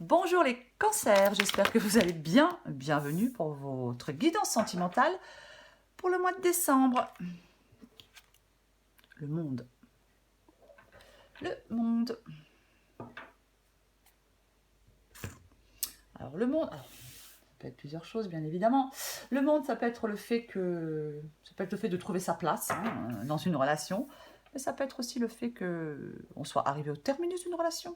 Bonjour les cancers, j'espère que vous allez bien. Bienvenue pour votre guidance sentimentale pour le mois de décembre. Le monde. Le monde. Alors le monde, ça peut être plusieurs choses bien évidemment. Le monde, ça peut être le fait de trouver sa place dans une relation, mais ça peut être aussi le fait qu'on soit arrivé au terminus d'une relation.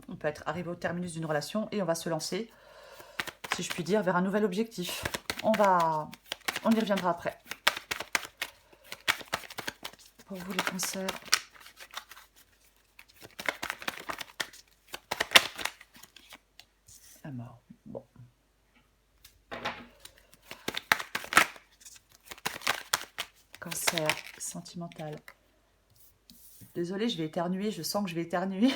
On peut être arrivé au terminus d'une relation et on va se lancer, si je puis dire, vers un nouvel objectif. On y reviendra après. Pour vous les cancers. La mort. Bon. Cancer sentimental. Désolée, je vais éternuer, je sens que je vais éternuer.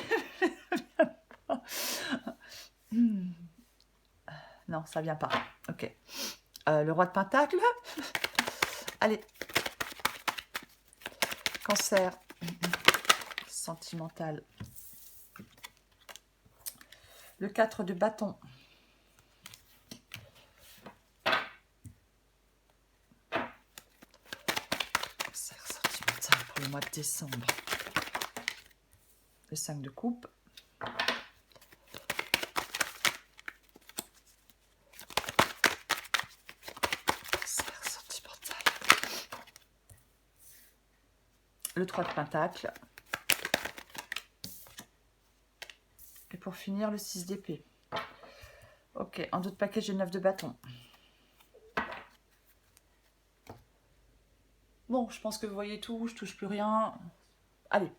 Non, ça vient pas. Ok. Le roi de Pentacle. Allez. Cancer sentimental. Le 4 de bâton. Cancer sentimental pour le mois de décembre. Le 5 de coupe. Cancer sentimental. Le 3 de pentacle. Et pour finir, le 6 d'épée. Ok, en d'autres paquets, j'ai le 9 de bâton. Bon, je pense que vous voyez tout, je touche plus rien. Allez.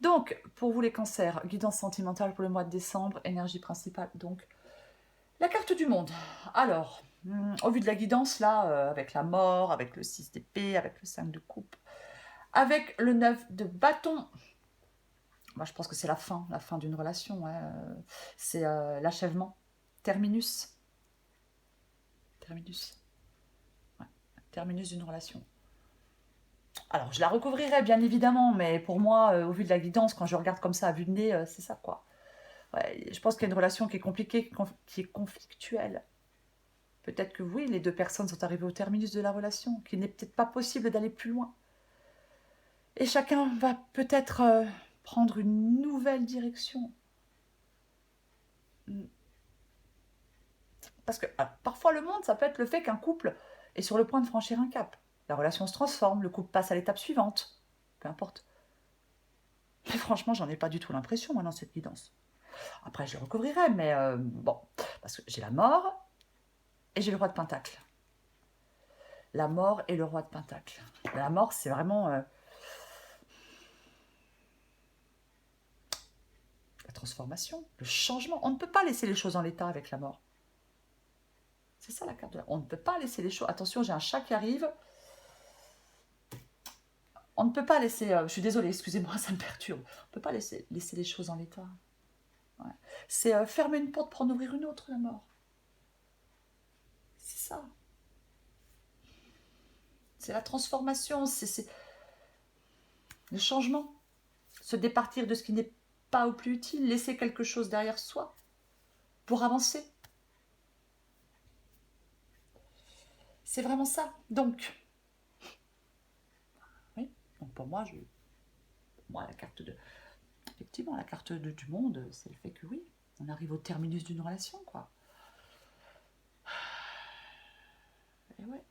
Donc, pour vous les cancers, guidance sentimentale pour le mois de décembre, énergie principale, donc la carte du monde. Alors, au vu de la guidance, là, avec la mort, avec le 6 d'épée, avec le 5 de coupe, avec le 9 de bâton, moi je pense que c'est la fin d'une relation. Hein. C'est l'achèvement, terminus. Terminus. Ouais. Terminus d'une relation. Alors, je la recouvrirai bien évidemment, mais pour moi, au vu de la guidance, quand je regarde comme ça à vue de nez, c'est ça quoi. Ouais, je pense qu'il y a une relation qui est compliquée, qui est conflictuelle. Peut-être que oui, les deux personnes sont arrivées au terminus de la relation, qu'il n'est peut-être pas possible d'aller plus loin. Et chacun va peut-être prendre une nouvelle direction. Parce que parfois le monde, ça peut être le fait qu'un couple est sur le point de franchir un cap. La relation se transforme, le couple passe à l'étape suivante. Peu importe. Mais franchement, j'en ai pas du tout l'impression, moi, dans cette guidance. Après, je le recouvrirai, mais bon. Parce que j'ai la mort et j'ai le roi de pentacle. La mort et le roi de pentacle. La mort, c'est vraiment la transformation, le changement. On ne peut pas laisser les choses en l'état avec la mort. C'est ça la carte de la... On ne peut pas laisser les choses... Attention, j'ai un chat qui arrive. On ne peut pas laisser... je suis désolée, excusez-moi, ça me perturbe. On ne peut pas laisser les choses en l'état. Ouais. C'est fermer une porte pour en ouvrir une autre, la mort. C'est ça. C'est la transformation, c'est le changement. Se départir de ce qui n'est pas au plus utile, laisser quelque chose derrière soi pour avancer. C'est vraiment ça. Donc, oui, donc pour moi, la carte de... Effectivement, la carte du monde, c'est le fait que oui, on arrive au terminus d'une relation, quoi. Et ouais.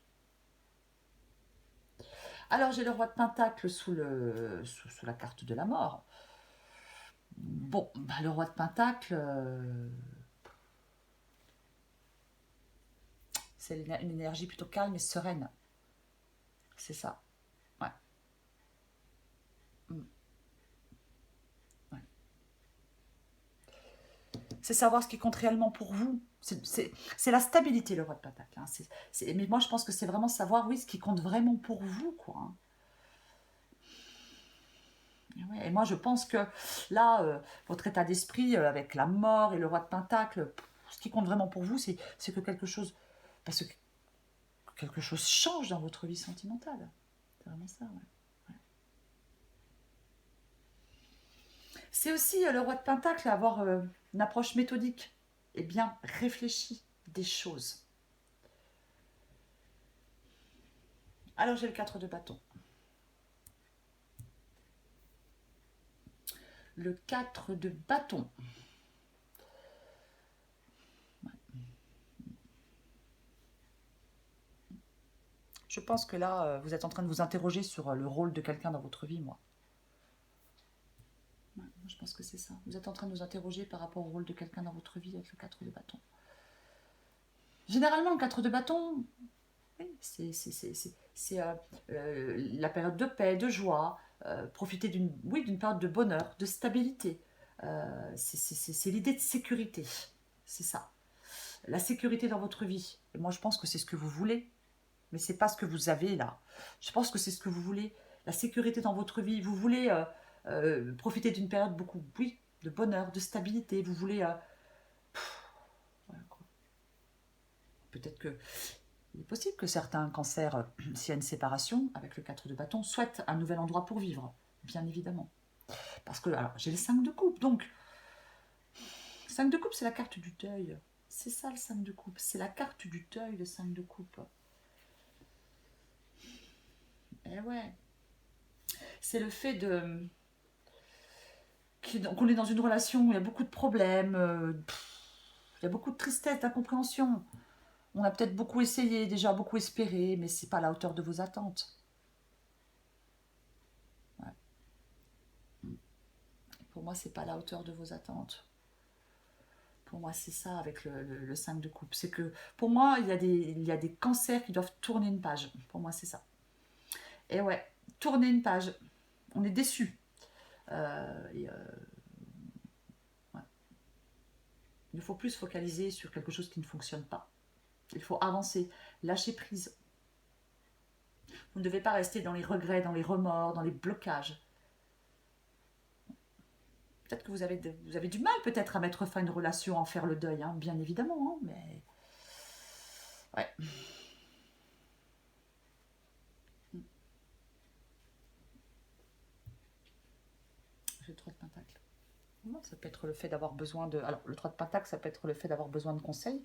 Alors, j'ai le roi de pentacle sous la carte de la mort. Bon, bah, le roi de pentacle, c'est une énergie plutôt calme et sereine. C'est ça. Ouais. Ouais. C'est savoir ce qui compte réellement pour vous. C'est la stabilité, le roi de pentacle. Hein. Mais moi, je pense que c'est vraiment savoir, oui, ce qui compte vraiment pour vous, quoi. Hein. Et moi, je pense que là, votre état d'esprit avec la mort et le roi de pentacle, ce qui compte vraiment pour vous, c'est que quelque chose, parce que quelque chose change dans votre vie sentimentale. C'est vraiment ça, ouais. C'est aussi le roi de Pentacle, avoir une approche méthodique et bien réfléchie des choses. Alors j'ai le 4 de bâton. Le 4 de bâton. Je pense que là, vous êtes en train de vous interroger sur le rôle de quelqu'un dans votre vie, moi. Ouais, je pense que c'est ça. Vous êtes en train de vous interroger par rapport au rôle de quelqu'un dans votre vie avec le 4 de bâton. Généralement, le 4 de bâton, oui, c'est la période de paix, de joie, profiter d'une période de bonheur, de stabilité. C'est l'idée de sécurité. C'est ça. La sécurité dans votre vie. Et moi, je pense que c'est ce que vous voulez. Mais c'est pas ce que vous avez là. Je pense que c'est ce que vous voulez. La sécurité dans votre vie. Vous voulez profiter d'une période beaucoup, oui, de bonheur, de stabilité. Vous voulez... voilà, quoi. Peut-être que il est possible que certains cancers, s'il y a une séparation avec le 4 de bâton, souhaitent un nouvel endroit pour vivre, bien évidemment. Parce que, alors, j'ai le 5 de coupe, donc 5 de coupe, c'est la carte du deuil. C'est ça le 5 de coupe, c'est la carte du deuil, le 5 de coupe. Eh ouais. C'est le fait de qu'on est dans une relation où il y a beaucoup de problèmes, il y a beaucoup de tristesse, d'incompréhension. On a peut-être beaucoup essayé, déjà beaucoup espéré, mais c'est pas à la hauteur de vos attentes. Ouais. Pour moi, c'est pas à la hauteur de vos attentes. Pour moi, c'est ça avec le 5 de coupe. C'est que pour moi, il y a des cancers qui doivent tourner une page. Pour moi, c'est ça. Et ouais, tourner une page. On est déçu. Et, ouais. Il faut plus se focaliser sur quelque chose qui ne fonctionne pas. Il faut avancer, lâcher prise. Vous ne devez pas rester dans les regrets, dans les remords, dans les blocages. Peut-être que vous avez du mal peut-être à mettre fin à une relation, à en faire le deuil, hein, bien évidemment, hein, mais... Ouais. J'ai le 3 de pentacle. Ça peut être le fait d'avoir besoin de... Alors, le 3 de pentacle, ça peut être le fait d'avoir besoin de conseils.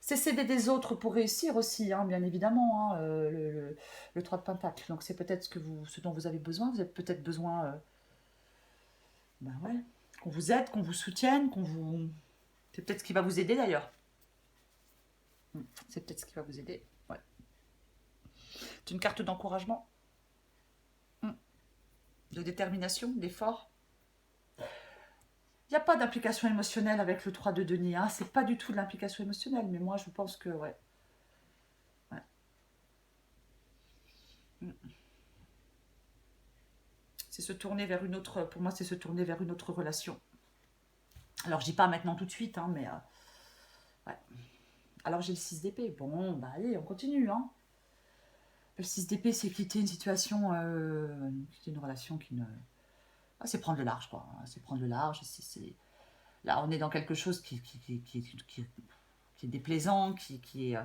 C'est s'aider des autres pour réussir aussi, hein, bien évidemment, hein, le 3 de pentacle. Donc, c'est peut-être ce dont vous avez besoin. Vous avez peut-être besoin... ben ouais, qu'on vous aide, qu'on vous soutienne, qu'on vous... C'est peut-être ce qui va vous aider d'ailleurs. C'est peut-être ce qui va vous aider. Ouais. C'est une carte d'encouragement, de détermination, d'effort. Il n'y a pas d'implication émotionnelle avec le 3 de Denis. Hein. C'est pas du tout de l'implication émotionnelle, mais moi je pense que ouais. Ouais. C'est se tourner vers une autre. Pour moi, c'est se tourner vers une autre relation. Alors je dis pas maintenant tout de suite, hein, mais ouais. Alors j'ai le 6 d'épée. Bon, bah allez, on continue. Hein. Le 6 d'épée, c'est quitter une situation, quitter une relation qui ne. Ah, c'est prendre le large, quoi. C'est prendre le large. Là, on est dans quelque chose qui est déplaisant, qui est.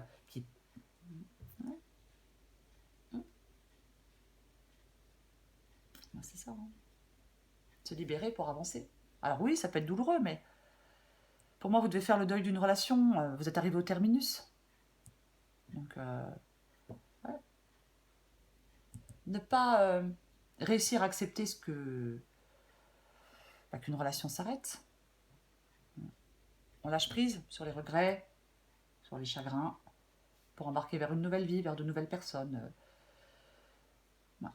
C'est ça. Hein. Se libérer pour avancer. Alors oui, ça peut être douloureux, mais pour moi, vous devez faire le deuil d'une relation. Vous êtes arrivé au terminus. Donc, ouais. Ne pas réussir à accepter qu'une relation s'arrête. On lâche prise sur les regrets, sur les chagrins, pour embarquer vers une nouvelle vie, vers de nouvelles personnes.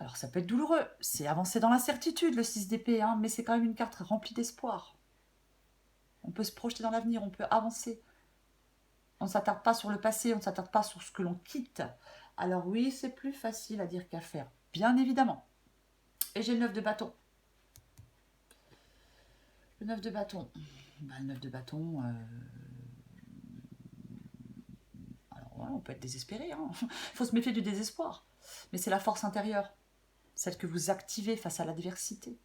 Alors ça peut être douloureux, c'est avancer dans l'incertitude le 6 d'épée, hein, mais c'est quand même une carte remplie d'espoir. On peut se projeter dans l'avenir, on peut avancer. On ne s'attarde pas sur le passé, on ne s'attarde pas sur ce que l'on quitte. Alors oui, c'est plus facile à dire qu'à faire, bien évidemment. Et j'ai le 9 de bâton. Le 9 de bâton. Le 9 de bâton... Alors ouais, on peut être désespéré. Hein. Il faut se méfier du désespoir. Mais c'est la force intérieure, celle que vous activez face à l'adversité.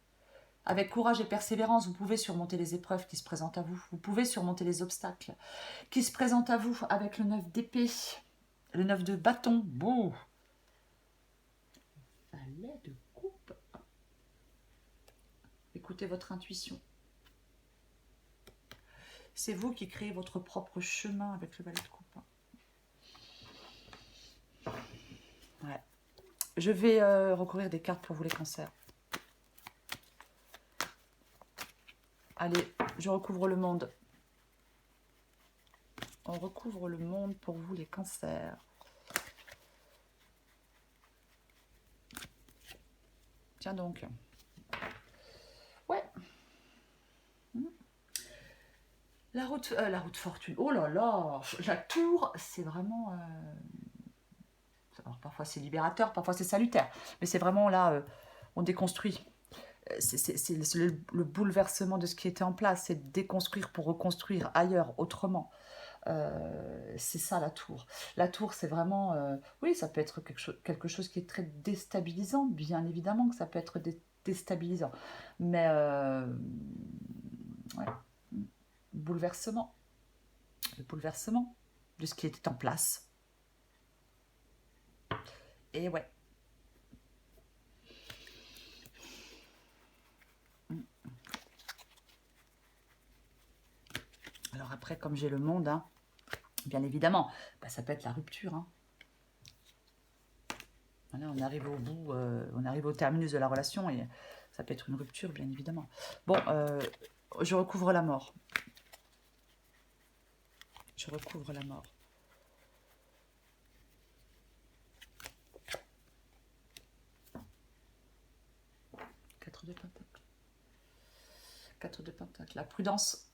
Avec courage et persévérance, vous pouvez surmonter les épreuves qui se présentent à vous. Vous pouvez surmonter les obstacles qui se présentent à vous avec le 9 d'épée, le 9 de bâton. Bon. Valet de coupe. Écoutez votre intuition. C'est vous qui créez votre propre chemin avec le valet de coupe. Ouais. Je vais recourir des cartes pour vous les cancers. Allez, je recouvre le monde. On recouvre le monde pour vous les cancers. Tiens donc. Ouais. La route fortune. Oh là là. La tour, c'est vraiment... Alors, parfois c'est libérateur, parfois c'est salutaire. Mais c'est vraiment là, on déconstruit. C'est le bouleversement de ce qui était en place. C'est déconstruire pour reconstruire ailleurs, autrement. C'est ça la tour. La tour, c'est vraiment... oui, ça peut être quelque chose qui est très déstabilisant. Bien évidemment que ça peut être déstabilisant. Mais... ouais. Bouleversement. Le bouleversement de ce qui était en place. Et ouais. Alors après, comme j'ai le monde, hein, bien évidemment, bah, ça peut être la rupture. Hein. Voilà, on arrive au bout, on arrive au terminus de la relation et ça peut être une rupture, bien évidemment. Bon, je recouvre la mort. Je recouvre la mort. Quatre de pentacle. 4 de pentacle. La prudence.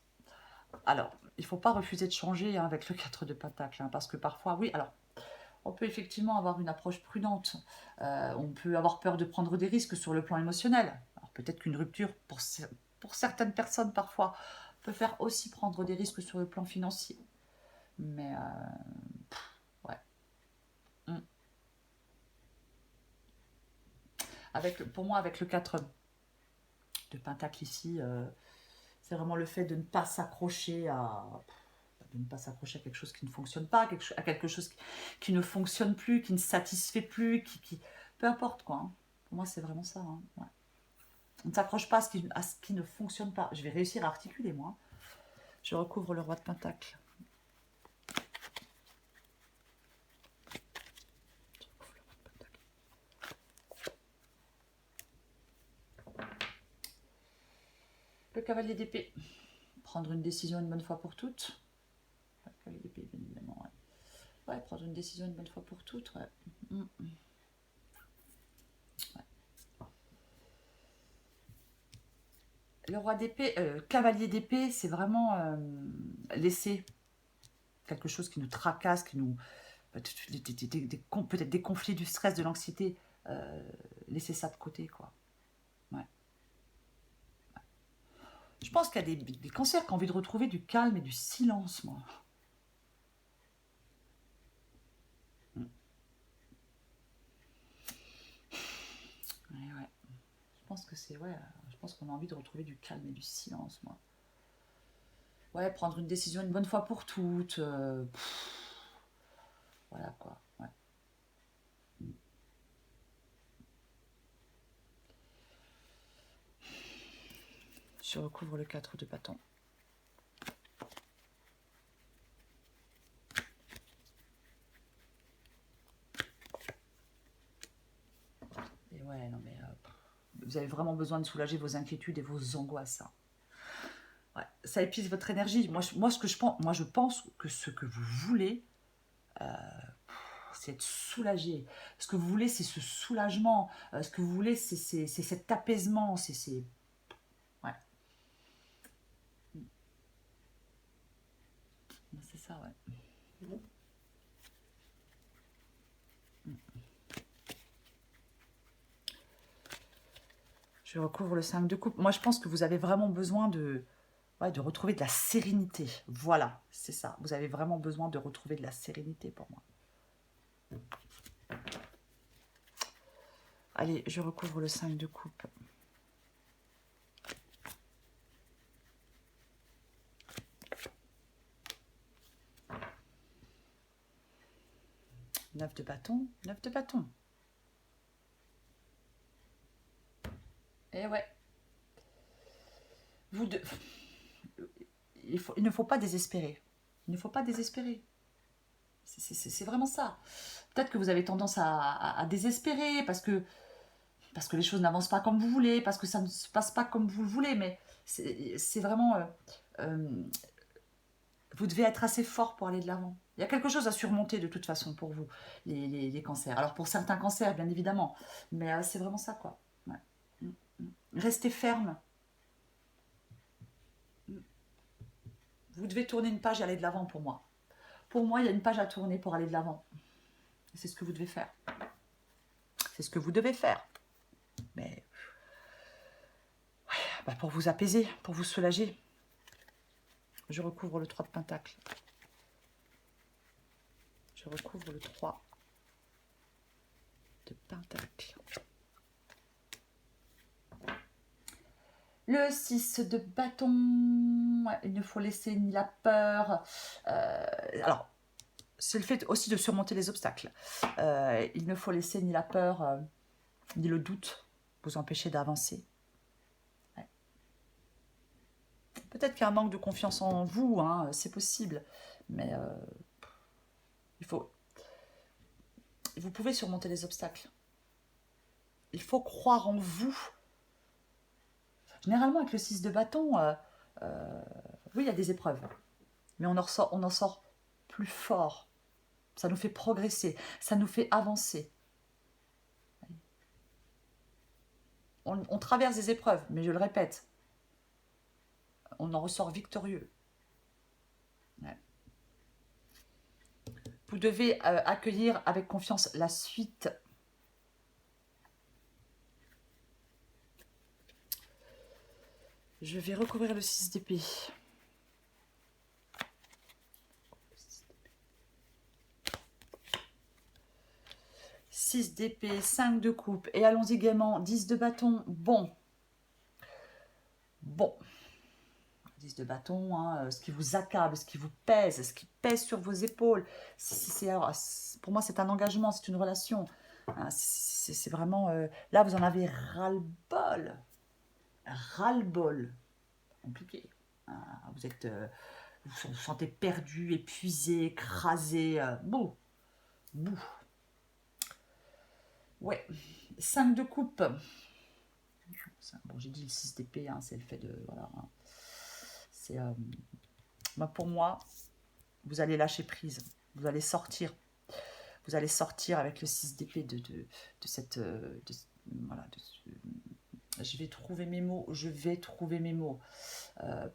Alors, il ne faut pas refuser de changer hein, avec le 4 de pentacle, hein, parce que parfois, oui, alors, on peut effectivement avoir une approche prudente. On peut avoir peur de prendre des risques sur le plan émotionnel. Alors, peut-être qu'une rupture, pour certaines personnes, parfois, peut faire aussi prendre des risques sur le plan financier. Mais, ouais. Pour moi, avec le 4 de pentacle ici, c'est vraiment le fait de ne pas s'accrocher à quelque chose qui ne fonctionne pas, à quelque chose qui ne fonctionne plus, qui ne satisfait plus, peu importe quoi. Hein. Pour moi, c'est vraiment ça. Hein. Ouais. On ne s'accroche pas à ce qui ne fonctionne pas. Je vais réussir à articuler, moi. Je recouvre le roi de pentacle. Le cavalier d'épée. Prendre une décision une bonne fois pour toutes. Le cavalier d'épée, bien évidemment. Ouais. Ouais, prendre une décision une bonne fois pour toutes. Ouais. Ouais. Le roi d'épée, cavalier d'épée, c'est vraiment laisser quelque chose qui nous tracasse, qui nous peut-être des conflits, du stress, de l'anxiété, laisser ça de côté, quoi. Ouais. Je pense qu'il y a des cancers qui ont envie de retrouver du calme et du silence, moi. Ouais. Je pense que c'est, ouais, je pense qu'on a envie de retrouver du calme et du silence, moi. Ouais, prendre une décision une bonne fois pour toutes. Voilà, quoi. Ouais. Je recouvre le 4 de bâton. Et ouais, non mais... vous avez vraiment besoin de soulager vos inquiétudes et vos angoisses. Hein. Ouais, ça épuise votre énergie. Moi, je pense que ce que vous voulez, c'est être soulagé. Ce que vous voulez, c'est ce soulagement. Ce que vous voulez, c'est cet apaisement. Ouais. C'est ça, ouais. Je recouvre le 5 de coupe. Moi, je pense que vous avez vraiment besoin de retrouver de la sérénité. Voilà, c'est ça. Vous avez vraiment besoin de retrouver de la sérénité pour moi. Allez, je recouvre le 5 de coupe. Neuf de bâton, 9 de bâton. Et ouais. il ne faut pas désespérer. Il ne faut pas désespérer. C'est vraiment ça. Peut-être que vous avez tendance à désespérer parce que les choses n'avancent pas comme vous voulez, parce que ça ne se passe pas comme vous le voulez, mais c'est vraiment... euh, vous devez être assez fort pour aller de l'avant. Il y a quelque chose à surmonter de toute façon pour vous, les cancers. Alors pour certains cancers, bien évidemment, mais c'est vraiment ça, quoi. Ouais. Restez ferme. Vous devez tourner une page et aller de l'avant pour moi. Pour moi, il y a une page à tourner pour aller de l'avant. C'est ce que vous devez faire. C'est ce que vous devez faire. Mais bah, pour vous apaiser, pour vous soulager, je recouvre le 3 de Pentacle. Je recouvre le 3 de Pentacle. Le 6 de bâton, il ne faut laisser ni la peur. Alors, c'est le fait aussi de surmonter les obstacles. Il ne faut laisser ni la peur, ni le doute vous empêcher d'avancer. Ouais. Peut-être qu'il y a un manque de confiance en vous, hein, c'est possible. Mais vous pouvez surmonter les obstacles. Il faut croire en vous. Généralement, avec le 6 de bâton, oui, il y a des épreuves. Mais on en sort plus fort. Ça nous fait progresser. Ça nous fait avancer. On traverse des épreuves, mais je le répète, on en ressort victorieux. Ouais. Vous devez accueillir avec confiance la suite. Je vais recouvrir le 6 d'épée. 6 d'épée, 5 de coupe. Et allons-y gaiement. 10 de bâton. Bon. 10 de bâton, hein, ce qui vous accable, ce qui vous pèse, ce qui pèse sur vos épaules. Pour moi, c'est un engagement, c'est une relation. Hein, c'est vraiment... là, vous en avez ras-le-bol. Ras-le-bol. Compliqué. Hein, vous vous sentez perdu, épuisé, écrasé. Bouh. Ouais. 5 de coupe. Bon, j'ai dit le 6 d'épée, hein, c'est le fait de... Voilà, hein. C'est... pour moi, vous allez lâcher prise. Vous allez sortir. Vous allez sortir avec le 6 d'épée de cette... voilà, je vais trouver mes mots.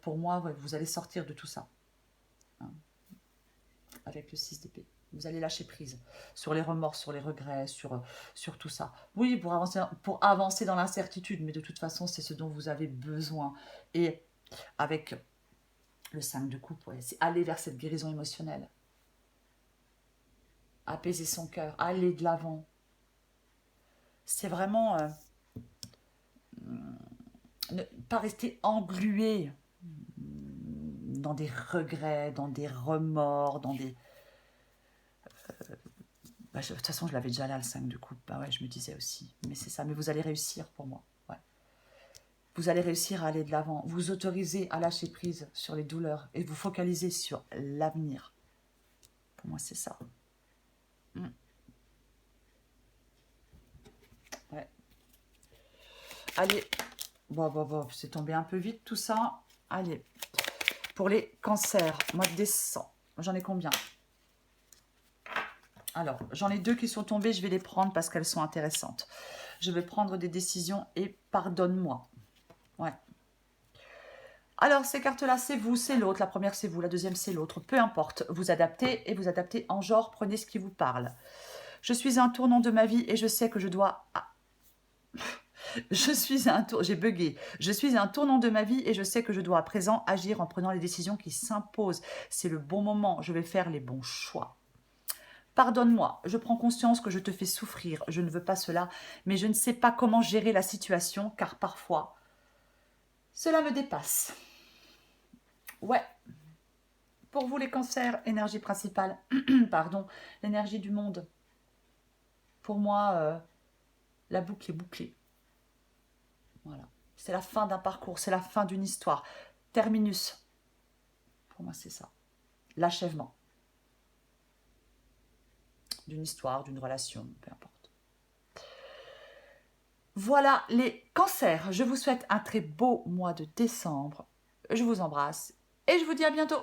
Pour moi, ouais, vous allez sortir de tout ça. Hein, avec le 6 d'épée. Vous allez lâcher prise sur les remords, sur les regrets, sur tout ça. Oui, pour avancer dans l'incertitude, mais de toute façon, c'est ce dont vous avez besoin. Et avec le 5 de coupe, ouais, c'est aller vers cette guérison émotionnelle. Apaiser son cœur, aller de l'avant. C'est vraiment... ne pas rester englué dans des regrets, dans des remords, dans des... de toute façon, je l'avais déjà là, le 5 de coupe. Bah ouais, je me disais aussi. Mais c'est ça. Mais vous allez réussir pour moi. Ouais. Vous allez réussir à aller de l'avant. Vous autorisez à lâcher prise sur les douleurs et vous focaliser sur l'avenir. Pour moi, c'est ça. Ouais. Allez. Bon, c'est tombé un peu vite tout ça. Allez. Pour les cancers, mois de décembre. J'en ai combien? Alors, j'en ai 2 qui sont tombées, je vais les prendre parce qu'elles sont intéressantes. Je vais prendre des décisions et pardonne-moi. Ouais. Alors, ces cartes-là, c'est vous, c'est l'autre. La première, c'est vous, la deuxième, c'est l'autre. Peu importe, vous adaptez et vous adaptez en genre, prenez ce qui vous parle. Je suis à un tournant de ma vie et je sais que je dois... J'ai bugué. Je suis à un tournant de ma vie et je sais que je dois à présent agir en prenant les décisions qui s'imposent. C'est le bon moment, je vais faire les bons choix. Pardonne-moi, je prends conscience que je te fais souffrir, je ne veux pas cela, mais je ne sais pas comment gérer la situation, car parfois, cela me dépasse. Ouais. Pour vous les cancers, énergie principale, pardon, l'énergie du monde. Pour moi, la boucle est bouclée. Voilà. C'est la fin d'un parcours, c'est la fin d'une histoire. Terminus. Pour moi, c'est ça. L'achèvement. D'une histoire, d'une relation, peu importe. Voilà les cancers. Je vous souhaite un très beau mois de décembre. Je vous embrasse et je vous dis à bientôt.